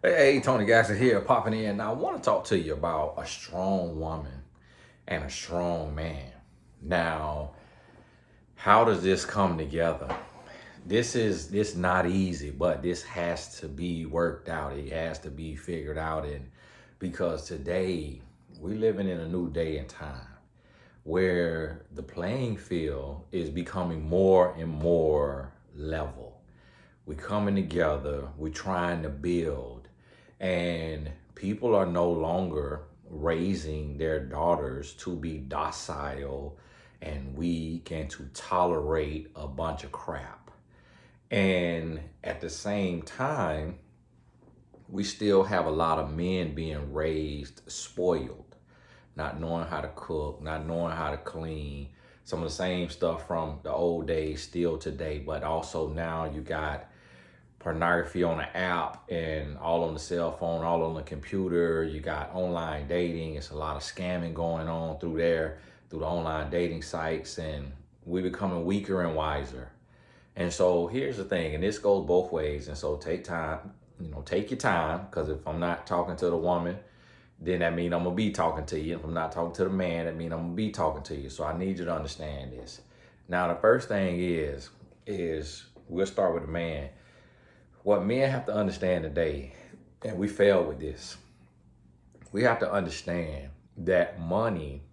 Hey, Tony Gasson here, popping in. Now, I want to talk to you about a strong woman and a strong man. Now, how does this come together? This not easy, but this has to be worked out. It has to be figured out, and because today we're living in a new day and time where the playing field is becoming more and more level. We're coming together, we're trying to build, and people are no longer raising their daughters to be docile and weak and to tolerate a bunch of crap. And at the same time, we still have a lot of men being raised spoiled, not knowing how to cook, not knowing how to clean. Some of the same stuff from the old days still today, but also now you got pornography on the app and all on the cell phone, all on the computer. You got online dating. It's a lot of scamming going on through there, through the online dating sites, and we're becoming weaker and wiser. And so here's the thing, and this goes both ways. And so take time, take your time, because if I'm not talking to the woman, then that means I'm gonna be talking to you. If I'm not talking to the man, that means I'm gonna be talking to you. So I need you to understand this. Now, the first thing is we'll start with the man. What men have to understand today, and we fail with this, we have to understand that money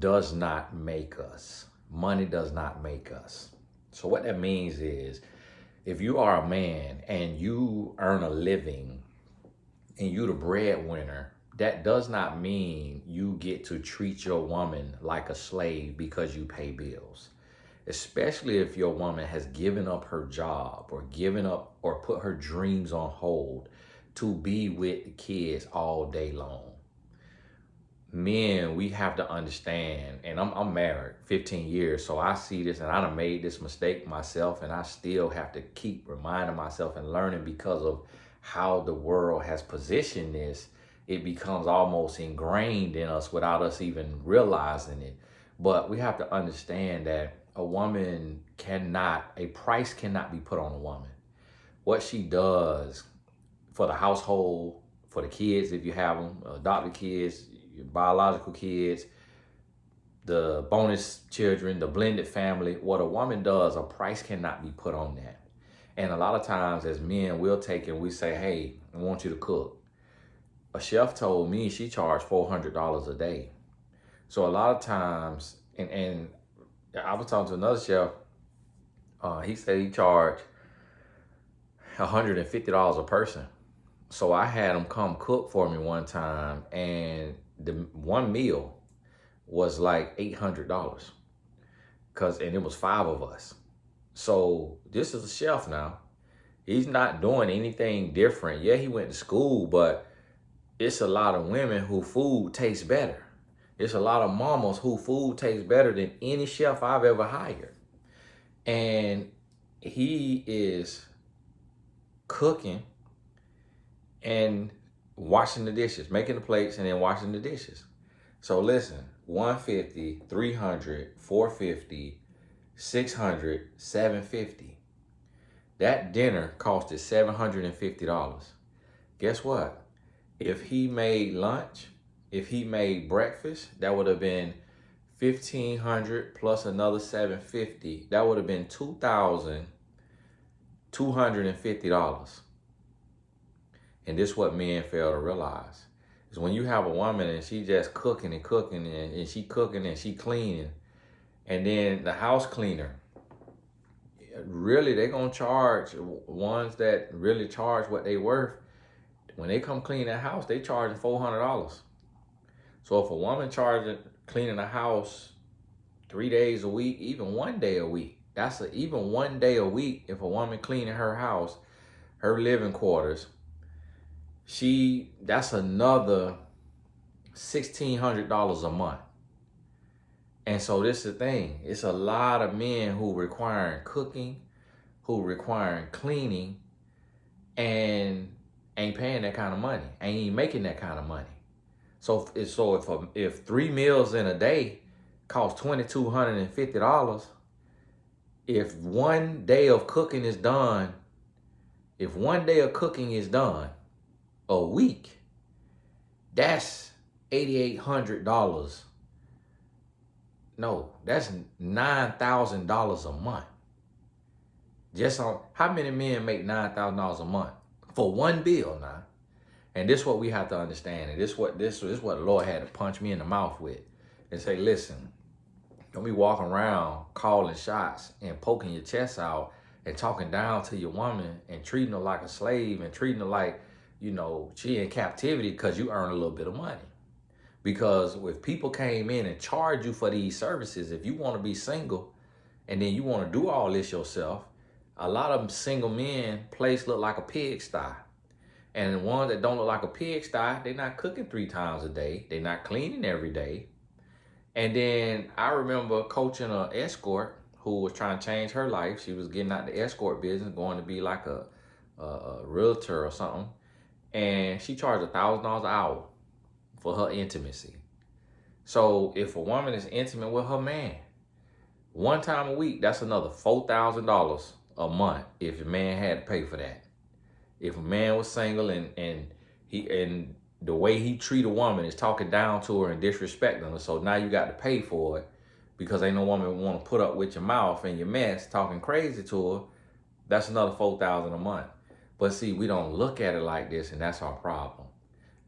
does not make us. Money does not make us. So what that means is, if you are a man and you earn a living and you the breadwinner, that does not mean you get to treat your woman like a slave because you pay bills. Especially if your woman has given up her job or given up or put her dreams on hold to be with the kids all day long. Men, we have to understand, and I'm married 15 years, so I see this, and I done made this mistake myself, and I still have to keep reminding myself and learning because of how the world has positioned this. It becomes almost ingrained in us without us even realizing it. But we have to understand that a price cannot be put on a woman. What she does for the household, for the kids, if you have them, adopted kids, your biological kids, the bonus children, the blended family, what a woman does, a price cannot be put on that. And a lot of times as men, we'll take and we say, hey, I want you to cook. A chef told me she charged $400 a day. So a lot of times, and I was talking to another chef, he said he charged $150 a person. So I had him come cook for me one time, and the one meal was like $800, and it was 5 of us. So this is a chef now. He's not doing anything different. Yeah, he went to school, but it's a lot of women who food tastes better. It's a lot of mamas who food tastes better than any chef I've ever hired. And he is cooking and washing the dishes, making the plates and then washing the dishes. So listen, 150, 300, 450, 600, 750. That dinner costed $750. Guess what? If he made lunch, if he made breakfast, that would have been 1,500 plus another 750. That would have been $2,250. And this is what men fail to realize. Is when you have a woman and she just cooking and cooking and she cooking and she cleaning, and then the house cleaner, really they're gonna charge ones that really charge what they worth. When they come clean that house, they charging $400. So if a woman charging cleaning a house 3 days a week, even 1 day a week, even 1 day a week. If a woman cleaning her house, her living quarters, that's another $1,600 a month. And so this is the thing. It's a lot of men who requiring cooking, who requiring cleaning, and ain't paying that kind of money, ain't even making that kind of money. So if 3 meals in a day cost $2,250, if 1 day of cooking is done, a week. That's $8,800. No, that's $9,000 a month. Just on how many men make $9,000 a month for one bill now? And this is what we have to understand. And this is what the Lord had to punch me in the mouth with and say, listen, don't be walking around calling shots and poking your chest out and talking down to your woman and treating her like a slave and treating her like, you know, she in captivity because you earn a little bit of money. Because if people came in and charged you for these services, if you want to be single and then you want to do all this yourself, a lot of them single men place look like a pigsty. And the ones that don't look like a pigsty, they're not cooking 3 times a day. They're not cleaning every day. And then I remember coaching an escort who was trying to change her life. She was getting out the escort business, going to be like a realtor or something. And she charged $1,000 an hour for her intimacy. So if a woman is intimate with her man, one time a week, that's another $4,000 a month if a man had to pay for that. If a man was single and the way he treat a woman is talking down to her and disrespecting her, so now you got to pay for it because ain't no woman want to put up with your mouth and your mess talking crazy to her, that's another $4,000 a month. But see, we don't look at it like this, and that's our problem.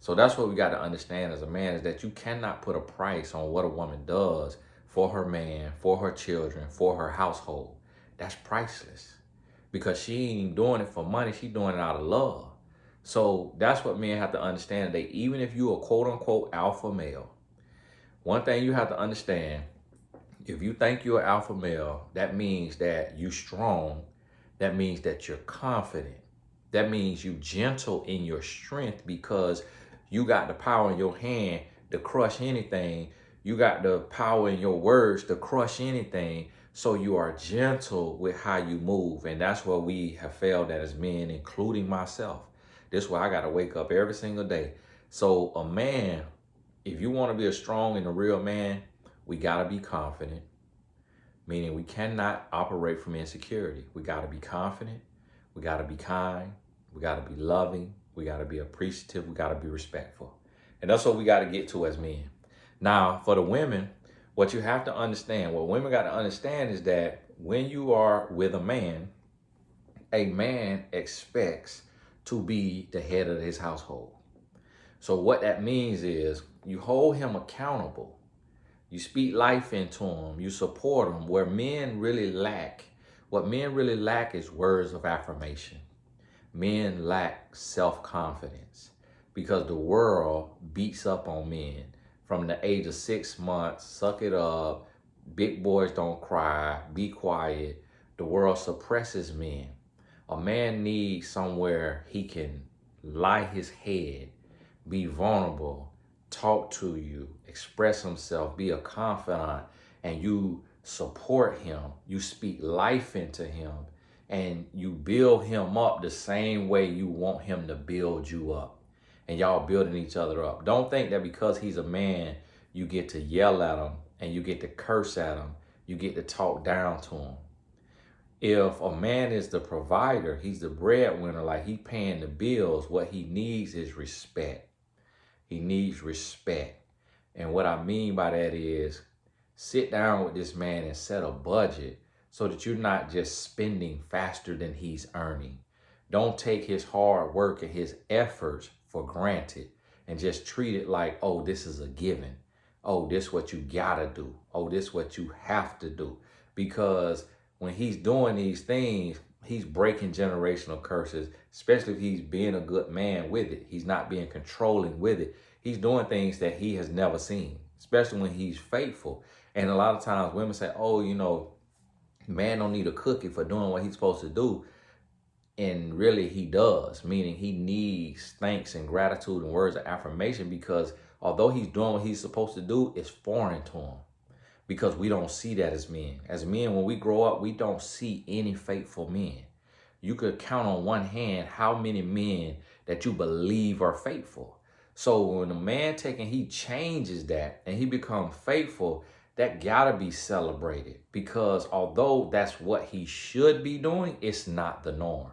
So that's what we got to understand as a man, is that you cannot put a price on what a woman does for her man, for her children, for her household. That's priceless. Because she ain't doing it for money, she's doing it out of love. So that's what men have to understand today. Even if you're a quote unquote alpha male, one thing you have to understand, if you think you're an alpha male, that means that you're strong. That means that you're confident. That means you're gentle in your strength because you got the power in your hand to crush anything. You got the power in your words to crush anything. So you are gentle with how you move. And that's where we have failed at as men, including myself. This is why I got to wake up every single day. So a man, if you want to be a strong and a real man, we got to be confident. Meaning we cannot operate from insecurity. We got to be confident. We got to be kind. We got to be loving. We got to be appreciative. We got to be respectful. And that's what we got to get to as men. Now, for the women, what you have to understand, what women got to understand is that when you are with a man expects to be the head of his household. So what that means is you hold him accountable. You speak life into him. You support him. Where men really lack, what men really lack is words of affirmation. Men lack self-confidence because the world beats up on men from the age of 6 months. Suck it up. Big boys don't cry. Be quiet. The world suppresses men. A man needs somewhere he can lie his head, be vulnerable, talk to you, express himself, be a confidant, and you support him. You speak life into him, and you build him up the same way you want him to build you up. And y'all building each other up. Don't think that because he's a man, you get to yell at him and you get to curse at him. You get to talk down to him. If a man is the provider, he's the breadwinner, like he paying the bills, what he needs is respect. He needs respect. And what I mean by that is sit down with this man and set a budget so that you're not just spending faster than he's earning. Don't take his hard work and his efforts for granted and just treat it like, oh, this is a given. Oh, this is what you gotta do. Oh, this is what you have to do. Because when he's doing these things, he's breaking generational curses, especially if he's being a good man with it. He's not being controlling with it. He's doing things that he has never seen, especially when he's faithful. And a lot of times women say, oh, you know, man don't need a cookie for doing what he's supposed to do. And really he does, meaning he needs thanks and gratitude and words of affirmation, because although he's doing what he's supposed to do, it's foreign to him. Because we don't see that as men. As men, when we grow up, we don't see any faithful men. You could count on one hand how many men that you believe are faithful. So when a man he changes that and he becomes faithful, that gotta be celebrated. Because although that's what he should be doing, it's not the norm.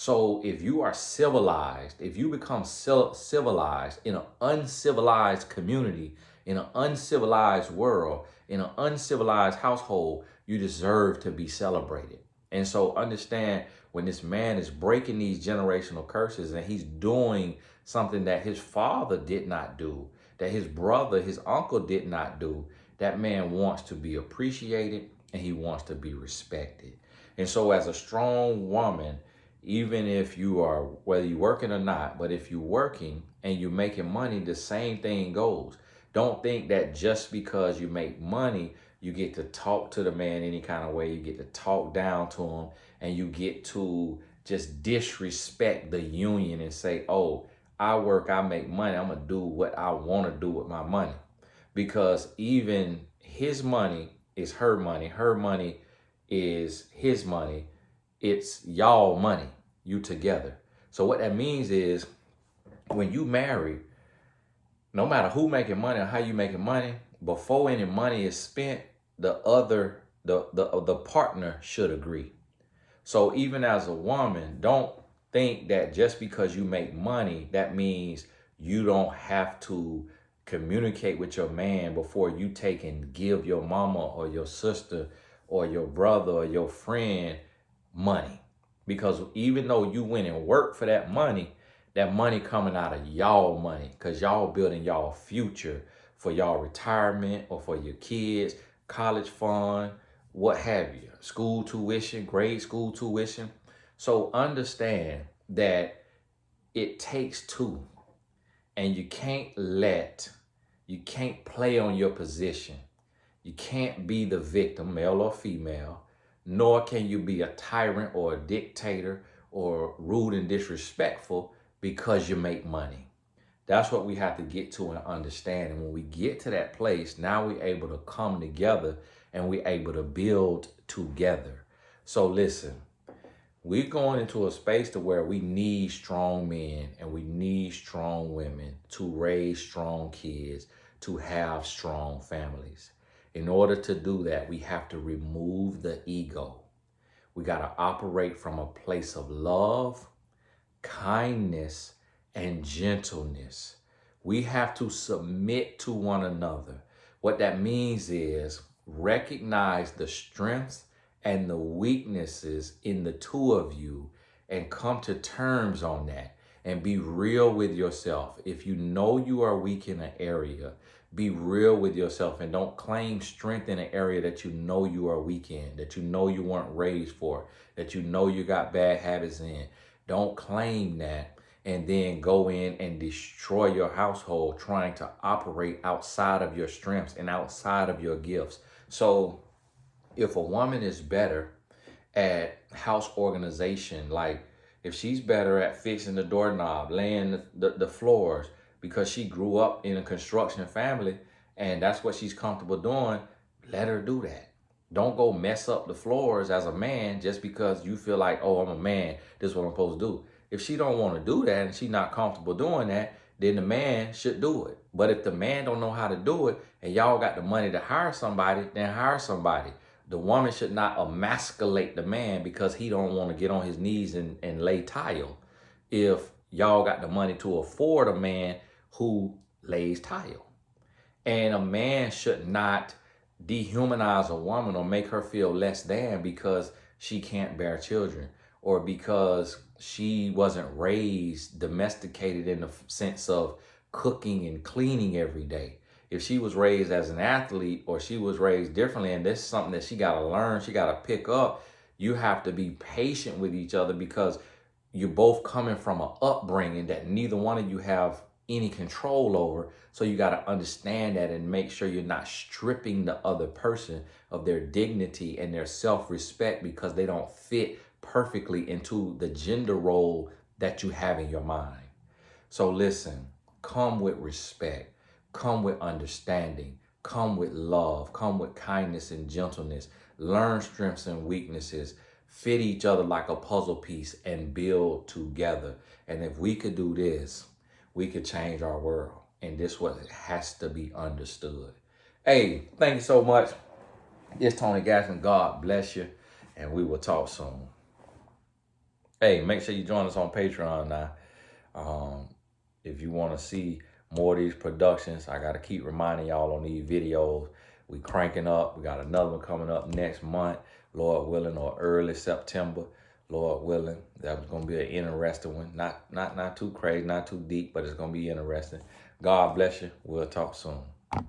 So if you are civilized, if you become civilized in an uncivilized community, in an uncivilized world, in an uncivilized household, you deserve to be celebrated. And so understand, when this man is breaking these generational curses and he's doing something that his father did not do, that his brother, his uncle did not do, that man wants to be appreciated and he wants to be respected. And so as a strong woman, even if you are, whether you're working or not, but if you're working and you're making money, the same thing goes. Don't think that just because you make money, you get to talk to the man any kind of way, you get to talk down to him, and you get to just disrespect the union and say, oh, I work, I make money, I'm gonna do what I want to do with my money. Because even his money is her money is his money, it's y'all money, you together. So what that means is, when you marry, no matter who making money or how you making money, before any money is spent, the partner should agree. So even as a woman, don't think that just because you make money, that means you don't have to communicate with your man before you take and give your mama or your sister or your brother or your friend money. Because even though you went and worked for that money coming out of y'all money, because y'all building y'all future for y'all retirement or for your kids, college fund, what have you, school tuition, grade school tuition. So understand that it takes two, and you can't play on your position. You can't be the victim, male or female, nor can you be a tyrant or a dictator or rude and disrespectful because you make money. That's what we have to get to and understand. And when we get to that place, now we're able to come together and we're able to build together. So listen, we're going into a space to where we need strong men and we need strong women to raise strong kids, to have strong families. In order to do that, we have to remove the ego. We got to operate from a place of love, kindness, and gentleness. We have to submit to one another. What that means is recognize the strengths and the weaknesses in the two of you and come to terms on that and be real with yourself. If you know you are weak in an area, be real with yourself and don't claim strength in an area that you know you are weak in, that you know you weren't raised for, that you know you got bad habits in. Don't claim that and then go in and destroy your household trying to operate outside of your strengths and outside of your gifts. So if a woman is better at house organization, like if she's better at fixing the doorknob, laying the floors, because she grew up in a construction family and that's what she's comfortable doing, let her do that. Don't go mess up the floors as a man just because you feel like, oh, I'm a man, this is what I'm supposed to do. If she don't want to do that and she's not comfortable doing that, then the man should do it. But if the man don't know how to do it and y'all got the money to hire somebody, then hire somebody. The woman should not emasculate the man because he don't want to get on his knees and lay tile. If y'all got the money to afford a man who lays tile. And a man should not dehumanize a woman or make her feel less than because she can't bear children or because she wasn't raised, domesticated in the sense of cooking and cleaning every day. If she was raised as an athlete or she was raised differently and this is something that she got to learn, she got to pick up, you have to be patient with each other because you're both coming from an upbringing that neither one of you have any control over. So you got to understand that and make sure you're not stripping the other person of their dignity and their self-respect because they don't fit perfectly into the gender role that you have in your mind. So listen, come with respect, come with understanding, come with love, come with kindness and gentleness, learn strengths and weaknesses, fit each other like a puzzle piece and build together. And if we could do this, we could change our world. And this what has to be understood. Hey, thank you so much. It's Tony Gaston. God bless you. And we will talk soon. Hey, make sure you join us on Patreon now. If you want to see more of these productions, I got to keep reminding y'all on these videos. We cranking up. We got another one coming up next month, Lord willing, or early September, Lord willing. That was going to be an interesting one. Not too crazy, not too deep, but it's going to be interesting. God bless you. We'll talk soon.